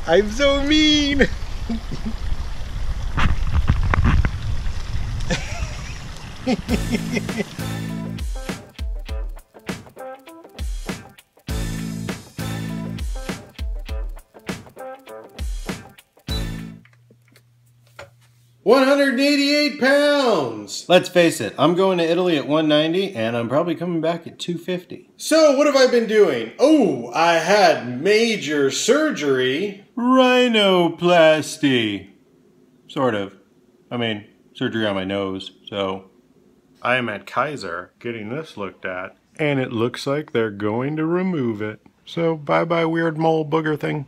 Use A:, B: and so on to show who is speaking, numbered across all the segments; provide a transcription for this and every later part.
A: I'm so mean. 188 pounds! Let's face it, I'm going to Italy at 190 and I'm probably coming back at 250. So what have I been doing? Oh, I had major surgery. Rhinoplasty. Sort of. I mean, surgery on my nose, so. I am at Kaiser getting this looked at, and it looks like they're going to remove it. So bye-bye weird mole booger thing.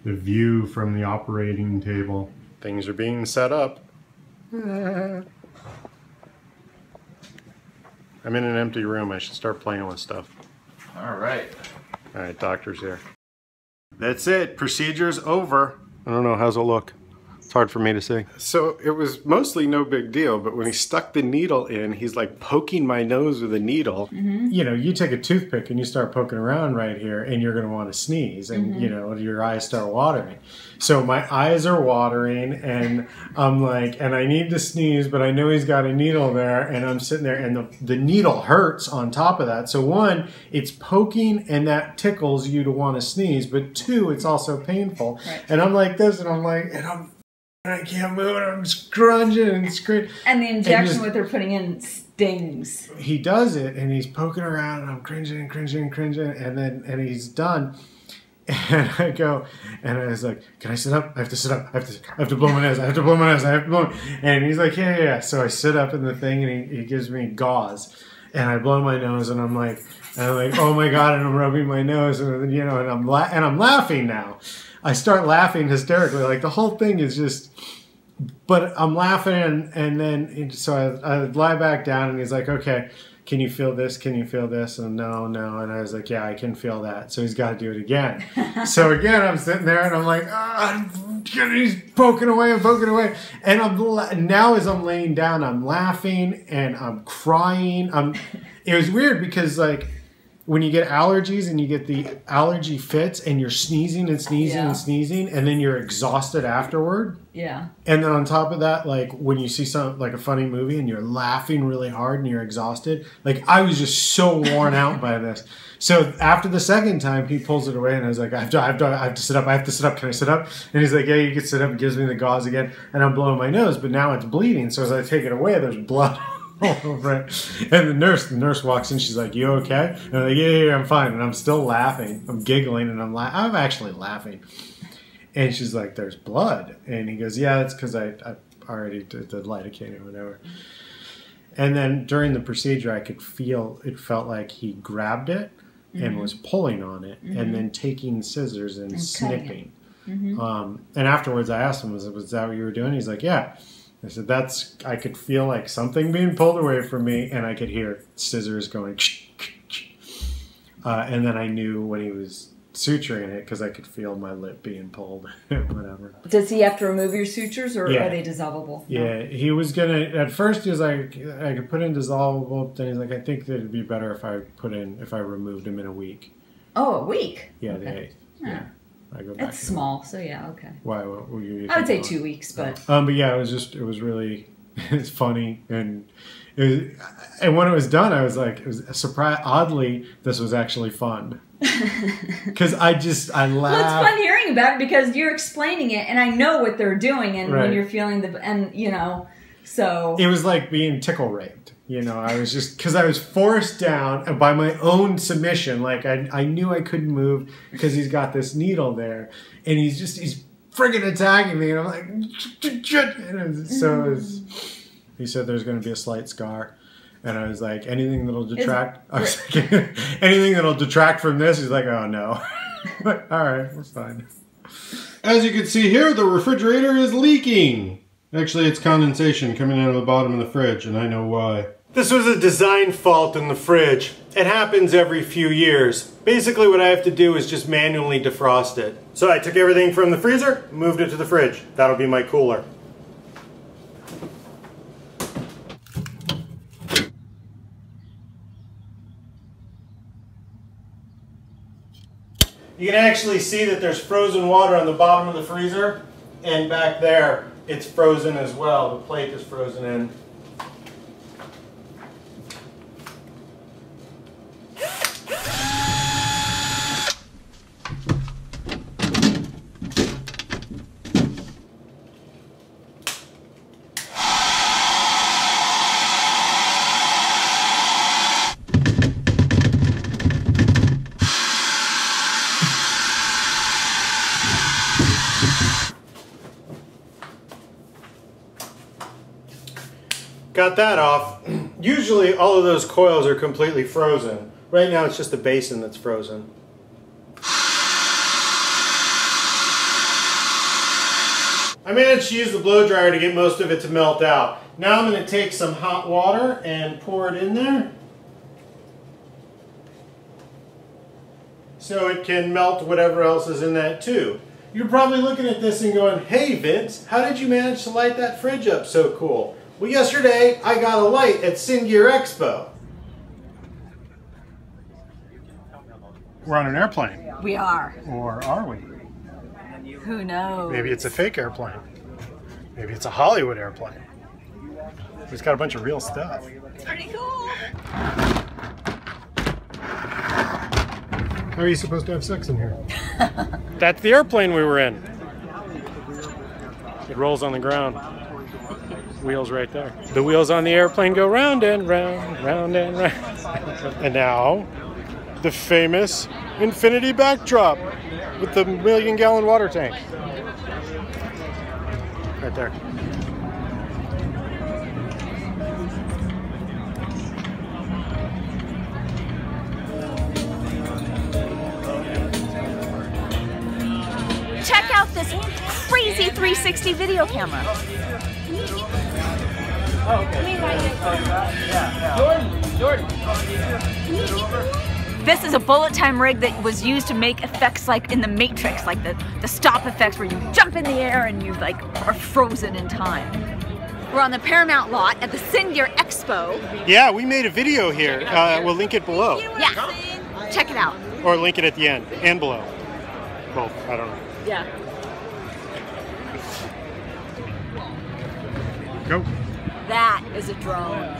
A: The view from the operating table. Things are being set up. I'm in an empty room. I should start playing with stuff. All right, doctor's here. That's it. Procedure's over. I don't know. How's it look? It's hard for me to see. So it was mostly no big deal, but when he stuck the needle in, he's like poking my nose with a needle. Mm-hmm. You know, you take a toothpick and you start poking around right here and you're going to want to sneeze and, you know, your eyes start watering. So my eyes are watering and I'm like, and I need to sneeze, but I know he's got a needle there and I'm sitting there and the needle hurts on top of that. So one, it's poking and that tickles you to want to sneeze, but two, it's also painful. Right. And I'm like this and I'm like, I can't move it. I'm scrunching and screaming. And the injection what they're putting in stings. He does it, and he's poking around, and I'm cringing and cringing and cringing, and he's done. And I go, and I was like, "Can I sit up? I have to sit up. I have to blow my nose. I have to blow my nose. I have to blow." And he's like, "Yeah." So I sit up in the thing, and he gives me gauze, and I blow my nose, and I'm like, "Oh my god!" And I'm rubbing my nose, and you know, and I'm laughing now. I start laughing hysterically, like the whole thing is just, but I'm laughing and then, so I lie back down and he's like, okay, can you feel this? Can you feel this? And no. And I was like, yeah, I can feel that. So he's got to do it again. So again, I'm sitting there and I'm like, he's poking away and poking away. And now as I'm laying down, I'm laughing and I'm crying. It was weird because like, when you get allergies and you get the allergy fits and you're sneezing and sneezing and sneezing and then you're exhausted afterward. Yeah. And then on top of that, like when you see something like a funny movie and you're laughing really hard and you're exhausted, like I was just so worn out by this. So after the second time, he pulls it away and I was like, I have to sit up. I have to sit up. Can I sit up? And he's like, yeah, you can sit up. He gives me the gauze again and I'm blowing my nose, but now it's bleeding. So as I take it away, there's blood all over it. And the nurse walks in. She's like, "You okay?" And I'm like, "Yeah, I'm fine." And I'm still laughing. I'm giggling, and I'm actually laughing. And she's like, "There's blood." And he goes, "Yeah, it's because I already did the lidocaine or whatever." And then during the procedure, I could feel it felt like he grabbed it and was pulling on it, and then taking scissors and snipping. And afterwards, I asked him, "Was that what you were doing?" He's like, "Yeah." I said, I could feel like something being pulled away from me and I could hear scissors going, and then I knew when he was suturing it because I could feel my lip being pulled, whatever. Does he have to remove your sutures or are they dissolvable? Yeah, he was gonna, at first he was like, I could put in dissolvable, then he's like, I think that it'd be better if I removed him in a week. Oh, a week? Yeah, okay. Yeah. I go back. It's small, so yeah, okay. Why? What were you? I would say 2 weeks, but. But yeah, it was really, it's funny, and when it was done, I was like, it was a surprise. Oddly, this was actually fun. Because I laughed. Well, it's fun hearing about it because you're explaining it, and I know what they're doing, and when you're feeling so. It was like being tickle raped. You know, I was just, because I was forced down by my own submission. Like, I knew I couldn't move because he's got this needle there. And he's friggin' attacking me. And I'm like, and so he said there's going to be a slight scar. And I was like, anything that'll detract. I was like, anything that'll detract from this? He's like, oh, no. All right, that's fine. As you can see here, the refrigerator is leaking. Actually, it's condensation coming out of the bottom of the fridge, and I know why. This was a design fault in the fridge. It happens every few years. Basically what I have to do is just manually defrost it. So I took everything from the freezer, moved it to the fridge. That'll be my cooler. You can actually see that there's frozen water on the bottom of the freezer, and back there it's frozen as well. The plate is frozen in. Got that off. Usually all of those coils are completely frozen. Right now it's just the basin that's frozen. I managed to use the blow dryer to get most of it to melt out. Now I'm going to take some hot water and pour it in there so it can melt whatever else is in that too. You're probably looking at this and going, hey Vince, how did you manage to light that fridge up so cool? Well, yesterday I got a light at Cine Gear Expo. We're on an airplane.
B: We are.
A: Or are we?
B: Who knows?
A: Maybe it's a fake airplane. Maybe it's a Hollywood airplane. It's got a bunch of real stuff.
B: Pretty cool.
A: How are you supposed to have sex in here? That's the airplane we were in. It rolls on the ground. Wheels right there. The wheels on the airplane go round and round, round and round. And now, the famous infinity backdrop with the 1,000,000-gallon water tank. Right there.
B: Check out this crazy 360 video camera.
C: Oh, okay. Jordan.
B: This is a bullet time rig that was used to make effects like in the Matrix, like the stop effects where you jump in the air and you like are frozen in time. We're on the Paramount lot at the Cine Gear Expo.
A: Yeah, we made a video here. We'll link it below.
B: Yeah, check it out.
A: Or link it at the end and below. Both, I don't know.
B: Yeah.
A: Go.
B: That is a drone.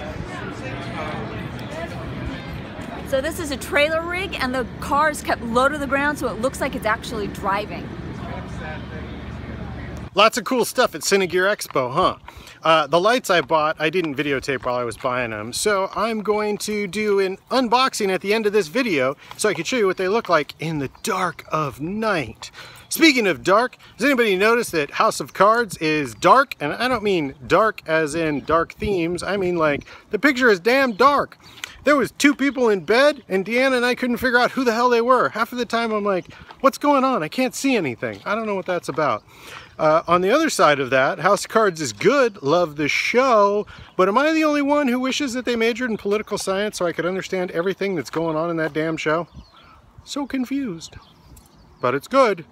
B: So this is a trailer rig and the car is kept low to the ground so it looks like it's actually driving.
A: Lots of cool stuff at Cine Gear Expo, huh? The lights I bought, I didn't videotape while I was buying them, so I'm going to do an unboxing at the end of this video so I can show you what they look like in the dark of night. Speaking of dark, has anybody noticed that House of Cards is dark? And I don't mean dark as in dark themes, I mean like the picture is damn dark. There was 2 people in bed and Deanna and I couldn't figure out who the hell they were. Half of the time I'm like, what's going on? I can't see anything. I don't know what that's about. On the other side of that, House of Cards is good, love the show, but am I the only one who wishes that they majored in political science so I could understand everything that's going on in that damn show? So confused. But it's good.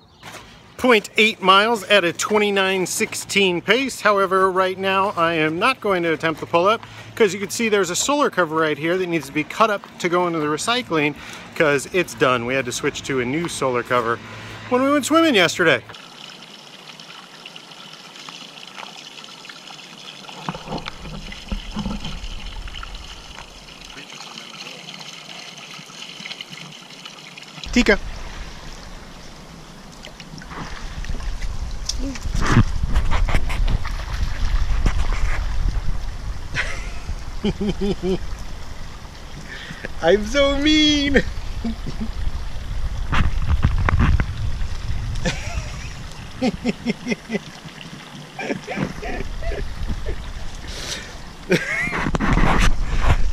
A: 0.8 miles at a 29:16 pace. However, right now I am not going to attempt the pull-up because you can see there's a solar cover right here that needs to be cut up to go into the recycling because it's done. We had to switch to a new solar cover when we went swimming yesterday. Tika. I'm so mean.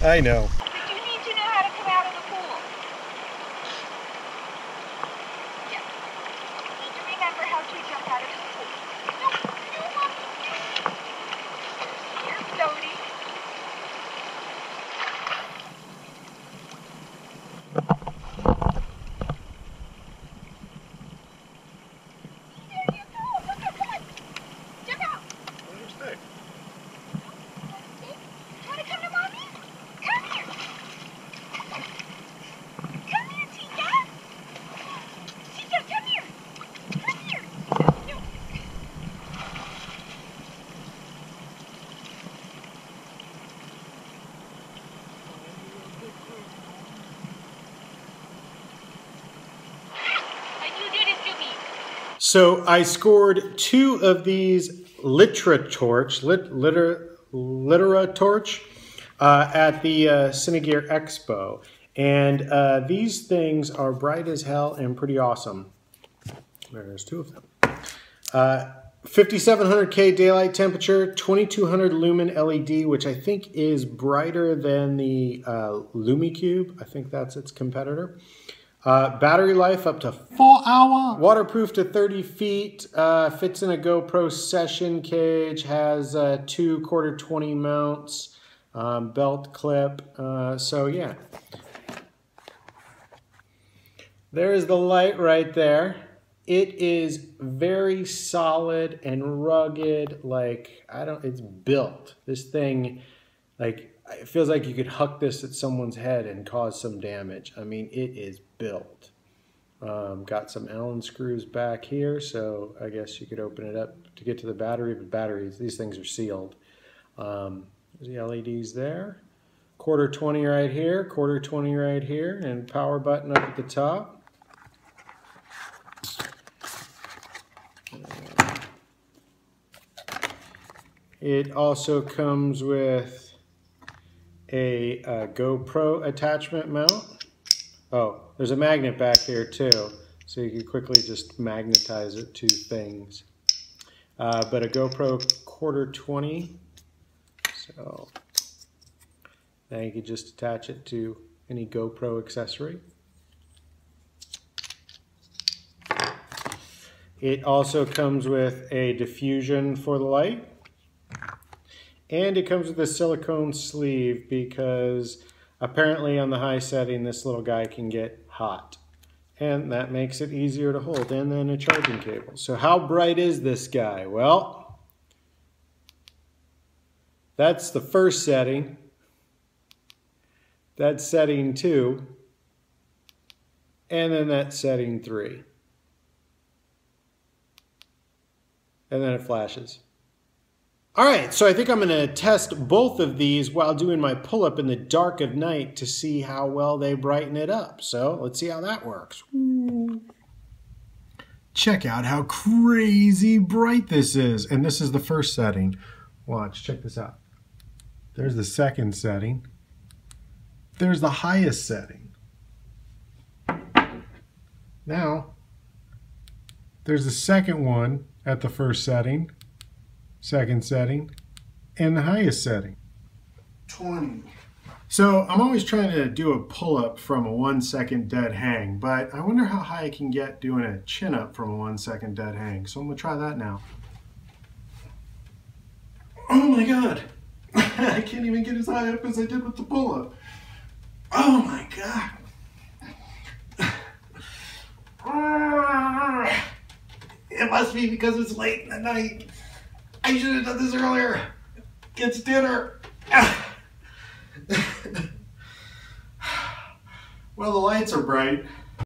A: I know.
B: But you need to know how to come out of the pool. Yeah. You need to remember how to jump out of the pool. Here, floaty. Wanna come to mommy? Come here.
A: So I scored 2 of these Litra Torch, Litra Torch at the Cine Gear Expo. And these things are bright as hell and pretty awesome. There's 2 of them. 5700K daylight temperature, 2200 lumen LED, which I think is brighter than the LumiCube. I think that's its competitor. Battery life up to 4 hours. Waterproof to 30 feet. Fits in a GoPro session cage. Has 2 1/4-20 mounts. Belt clip. So yeah. There's the light right there. It is very solid and rugged, like, it's built. This thing, like, it feels like you could huck this at someone's head and cause some damage. I mean, it is built. Got some Allen screws back here, so I guess you could open it up to get to the battery, but batteries, these things are sealed. There's the LEDs there. 1/4-20 right here, 1/4-20 right here, and power button up at the top. It also comes with a GoPro attachment mount. Oh, there's a magnet back here too, so you can quickly just magnetize it to things. But a GoPro 1/4-20, so now you can just attach it to any GoPro accessory. It also comes with a diffusion for the light. And it comes with a silicone sleeve because apparently on the high setting this little guy can get hot. And that makes it easier to hold, and then a charging cable. So how bright is this guy? Well, that's the first setting. That's setting 2. And then that's setting 3. And then it flashes. All right, so I think I'm gonna test both of these while doing my pull-up in the dark of night to see how well they brighten it up. So let's see how that works. Check out how crazy bright this is. And this is the first setting. Watch, check this out. There's the second setting. There's the highest setting. Now, there's the second one at the first setting. Second setting, and the highest setting, 20. So I'm always trying to do a pull-up from a 1-second dead hang, but I wonder how high I can get doing a chin-up from a 1-second dead hang. So I'm gonna try that now. Oh my God, I can't even get as high up as I did with the pull-up. Oh my God. It must be because it's late in the night. I should have done this earlier. It's dinner. Well, the lights are bright.